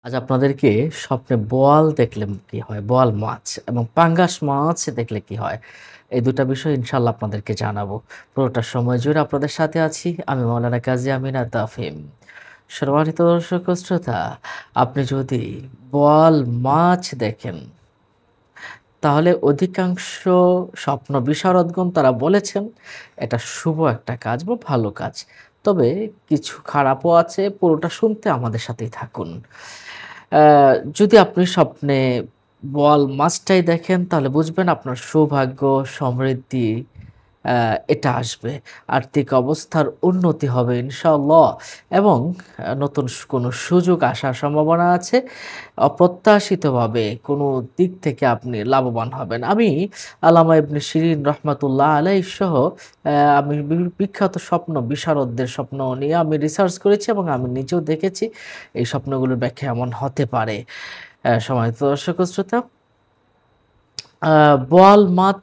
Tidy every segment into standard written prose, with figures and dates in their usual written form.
আজ আপনাদেরকে স্বপ্নে বোয়াল দেখলে কি হয়, বোয়াল মাছ এবং পাঙ্গাস মাছ দেখলে কি হয়, এই দুটা বিষয় ইনশাল্লাহ আপনাদেরকে জানাবো। পুরোটা সময় জুড়ে আপনাদের সাথে আছি আমি মাওলানা কাজী আমিন তাফিম। সম্মানিত দর্শক ও শ্রোতা, আপনি যদি বোয়াল মাছ দেখেন তাহলে অধিকাংশ স্বপ্ন বিশারদগণ তারা বলেছেন এটা শুভ একটা কাজ বা ভালো কাজ। তবে কিছু খারাপও আছে, পুরোটা শুনতে আমাদের সাথেই থাকুন। যদি আপনি স্বপ্নে বোয়াল মাছটাই দেখেন তাহলে বুঝবেন আপনার সৌভাগ্য, সমৃদ্ধি এটা আসবে। আর্থিক অবস্থার উন্নতি হবে ইনশাআল্লাহ এবং নতুন কোনো সুযোগ আসার সম্ভাবনা আছে। অপ্রত্যাশিতভাবে কোনো দিক থেকে আপনি লাভবান হবেন। আমি আল্লামা ইবনে শিরিন রহমাতুল্লাহ আলাইহি সহ আমি বিখ্যাত স্বপ্ন বিশারদদের স্বপ্ন নিয়ে আমি রিসার্চ করেছি এবং আমি নিজেও দেখেছি এই স্বপ্নগুলোর ব্যাখ্যা এমন হতে পারে। সম্মানিত দর্শক ও শ্রোতা, বোয়াল মাছ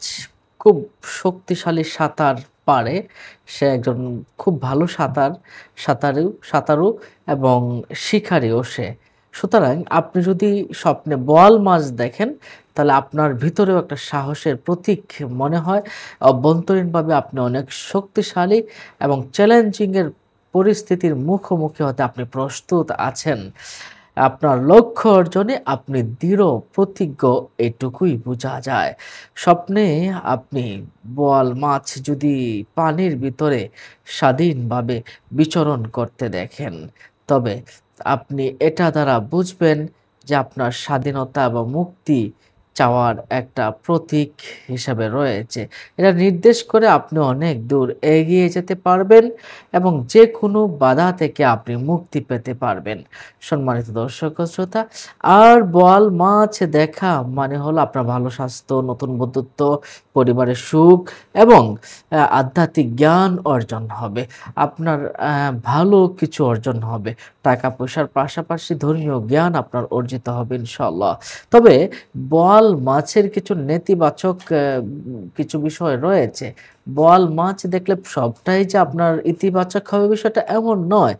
খুব শক্তিশালী সাঁতার পারে। সে একজন খুব ভালো সাঁতারু এবং শিকারীও সে। সুতরাং আপনি যদি স্বপ্নে বোয়াল মাছ দেখেন তাহলে আপনার ভিতরেও একটা সাহসের প্রতীক মনে হয়। অভ্যন্তরীণভাবে আপনি অনেক শক্তিশালী এবং চ্যালেঞ্জিং এর পরিস্থিতির মুখোমুখি হতে আপনি প্রস্তুত আছেন। আপনার লক্ষ্য অর্জনে আপনি দৃঢ় প্রতিজ্ঞ, এটুকুই বোঝা যায়। স্বপ্নে আপনি বোয়াল মাছ যদি পানির ভিতরে স্বাধীনভাবে বিচরণ করতে দেখেন, তবে আপনি এটা দ্বারা বুঝবেন যে আপনার স্বাধীনতা বা মুক্তি চাওয়ার একটা প্রতীক হিসাবে রয়েছে। এটা নির্দেশ করে আপনি অনেক দূর এগিয়ে যেতে পারবেন এবং যে কোনো বাধা থেকে আপনি মুক্তি পেতে পারবেন। সম্মানিত দর্শক ও শ্রোতা, আর বোয়াল মাছ দেখা মানে হলো আপনার ভালো স্বাস্থ্য, নতুন বন্ধুত্ব, পরিবারের সুখ এবং আধ্যাত্মিক জ্ঞান অর্জন হবে। আপনার ভালো কিছু অর্জন হবে। টাকা পয়সার পাশাপাশি ধর্মীয় জ্ঞান আপনার অর্জিত হবে ইনশাআল্লাহ। তবে বোয়াল মাছের কিছু নেতিবাচক কিছু বিষয় রয়েছে। বোয়াল মাছ দেখলে সবটাই যে আপনার ইতিবাচক হবে বিষয়টা এমন নয়।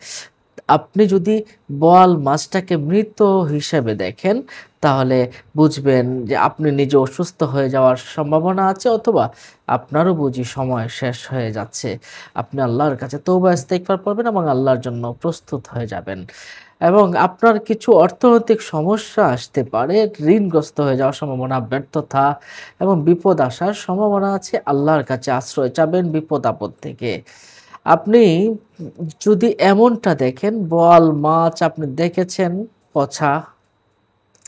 আপনি যদি বোয়াল মাছটাকে মৃত হিসেবে দেখেন তাহলে বুঝবেন যে আপনি নিজে অসুস্থ হয়ে যাওয়ার সম্ভাবনা আছে, অথবা আপনারও বুঝি সময় শেষ হয়ে যাচ্ছে। আপনি আল্লাহর কাছে তওবা ইস্তেগফার করবেন এবং আল্লাহর জন্য প্রস্তুত হয়ে যাবেন। এবং আপনার কিছু অর্থনৈতিক সমস্যা আসতে পারে, ঋণগ্রস্ত হয়ে যাওয়ার সম্ভাবনা, ব্যর্থতা এবং বিপদ আসার সম্ভাবনা আছে। আল্লাহর কাছে আশ্রয় চাবেন বিপদ আপদ থেকে। আপনি যদি এমনটা দেখেন বোয়াল মাছ আপনি দেখেছেন পচা,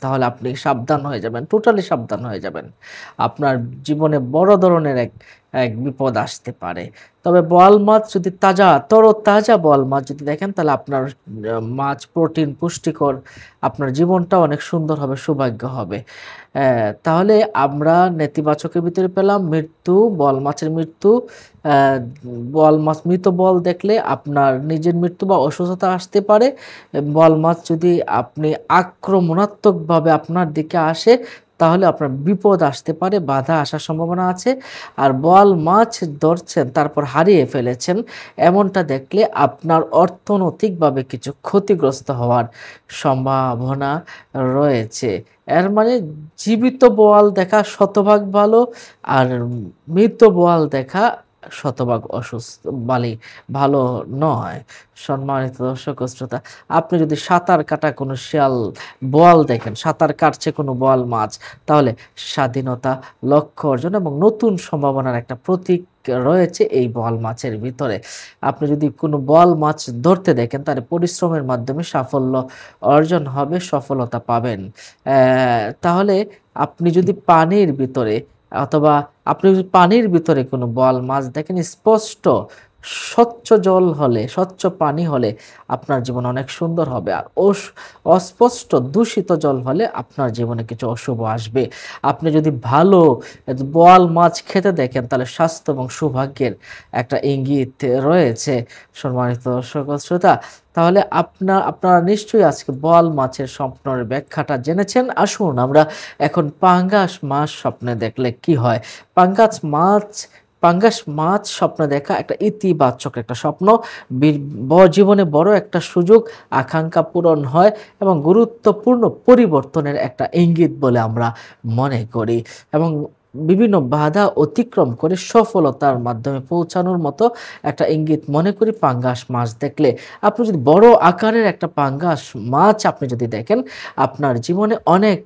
তাহলে আপনি সাবধান হয়ে যাবেন, টোটালি সাবধান হয়ে যাবেন। আপনার জীবনে বড় ধরনের এক এক বিপদ আসতে পারে। তবে বোয়াল মাছ যদি তরতাজা বোয়াল মাছ যদি দেখেন তাহলে আপনার মাছ প্রোটিন, পুষ্টিকর, আপনার জীবনটা অনেক সুন্দর হবে, সৌভাগ্য হবে। তাহলে আমরা নেতিবাচকের ভিতরে পেলাম মৃত্যু, বোয়াল মাছের মৃত্যু। অ্যা বোয়াল মাছ, মৃত বোয়াল দেখলে আপনার নিজের মৃত্যু বা অসুস্থতা আসতে পারে। বোয়াল মাছ যদি আপনি আক্রমণাত্মকভাবে আপনার দিকে আসে তাহলে আপনার বিপদ আসতে পারে, বাধা আসার সম্ভাবনা আছে। আর বোয়াল মাছ ধরছেন তারপর হারিয়ে ফেলেছেন, এমনটা দেখলে আপনার অর্থনৈতিকভাবে কিছু ক্ষতিগ্রস্ত হওয়ার সম্ভাবনা রয়েছে। এর মানে জীবিত বোয়াল দেখা শতভাগ ভালো, আর মৃত বোয়াল দেখা শতভাগ ভালো নয়। সম্মানিত দর্শক ও শ্রোতা, আপনি যদি সাঁতার কাটা কোনো বোয়াল দেখেন, সাঁতার কাটছে কোনো বোয়াল মাছ, তাহলে স্বাধীনতা, লক্ষ্য অর্জন এবং নতুন সম্ভাবনার একটা প্রতীক রয়েছে এই বোয়াল মাছের ভিতরে। আপনি যদি কোনো বোয়াল মাছ ধরতে দেখেন তাহলে পরিশ্রমের মাধ্যমে সাফল্য অর্জন হবে, সফলতা পাবেন। তাহলে আপনি যদি পানির ভিতরে অথবা আপনি যদি পানির ভিতরে কোনো বোয়াল মাছ দেখেন, স্পষ্ট স্বচ্ছ জল হলে, স্বচ্ছ পানি হলে আপনার জীবন অনেক সুন্দর হবে। আর অস্পষ্ট দূষিত জল হলে আপনার জীবনে কিছু অশুভ আসবে। আপনি যদি ভালো বোয়াল মাছ খেতে দেখেন তাহলে স্বাস্থ্য এবং সৌভাগ্যের একটা ইঙ্গিত রয়েছে। সম্মানিত দর্শক ও শ্রোতা, তাহলে আপনারা নিশ্চয়ই আজকে বোয়াল মাছের স্বপ্নের ব্যাখ্যাটা জেনেছেন। আসুন আমরা এখন পাঙ্গাস মাছ স্বপ্নে দেখলে কি হয়। পাঙ্গাস মাছ পাঙ্গাস মাছ স্বপ্ন দেখা একটা ইতিবাচক একটা স্বপ্ন। জীবনে বড় একটা সুযোগ, আকাঙ্ক্ষা পূরণ হয় এবং গুরুত্বপূর্ণ পরিবর্তনের একটা ইঙ্গিত বলে আমরা মনে করি এবং বিভিন্ন বাধা অতিক্রম করে সফলতার মাধ্যমে পৌঁছানোর মতো একটা ইঙ্গিত মনে করি পাঙ্গাস মাছ দেখলে। আপনি যদি বড় আকারের একটা পাঙ্গাস মাছ আপনি যদি দেখেন, আপনার জীবনে অনেক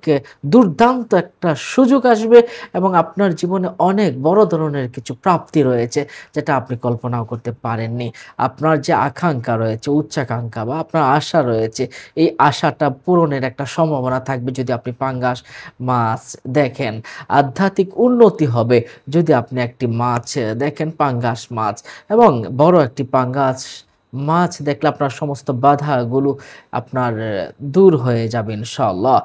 দুর্দান্ত একটা সুযোগ আসবে এবং আপনার জীবনে অনেক বড় ধরনের কিছু প্রাপ্তি রয়েছে যেটা আপনি কল্পনাও করতে পারেননি। আপনার যে আকাঙ্ক্ষা রয়েছে, উচ্চাকাঙ্ক্ষা বা আপনার আশা রয়েছে, এই আশাটা পূরণের একটা সম্ভাবনা থাকবে যদি আপনি পাঙ্গাস মাছ দেখেন। আধ্যাত্মিক উন্নতি হবে যদি আপনি একটি মাছ দেখেন, পাঙ্গাস মাছ, এবং বড় একটি পাঙ্গাস মাছ দেখলে আপনার সমস্ত বাধাগুলো আপনার দূর হয়ে যাবে ইনশাআল্লাহ।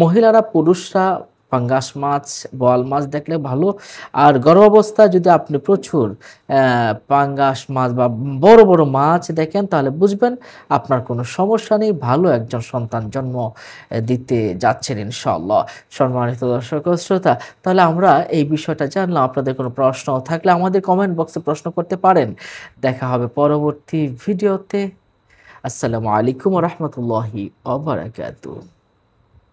মহিলারা, পুরুষরা পাঙ্গাস মাছ, বোয়াল মাছ দেখলে ভালো। আর গর্ভাবস্থায় যদি আপনি প্রচুর পাঙ্গাস মাছ বা বড়, বড় মাছ দেখেন তাহলে বুঝবেন আপনার কোনো সমস্যা নেই। ভালো একজন সন্তান জন্ম দিতে যাচ্ছেন ইনশাআল্লাহ। সম্মানিত দর্শক ও শ্রোতা, তাহলে আমরা এই বিষয়টা জানলাম। আপনাদের কোনো প্রশ্ন থাকলে আমাদের কমেন্ট বক্সে প্রশ্ন করতে পারেন। দেখা হবে পরবর্তী ভিডিওতে। আসসালামু আলাইকুম ওয়া রাহমাতুল্লাহি ওয়া বারাকাতুহু।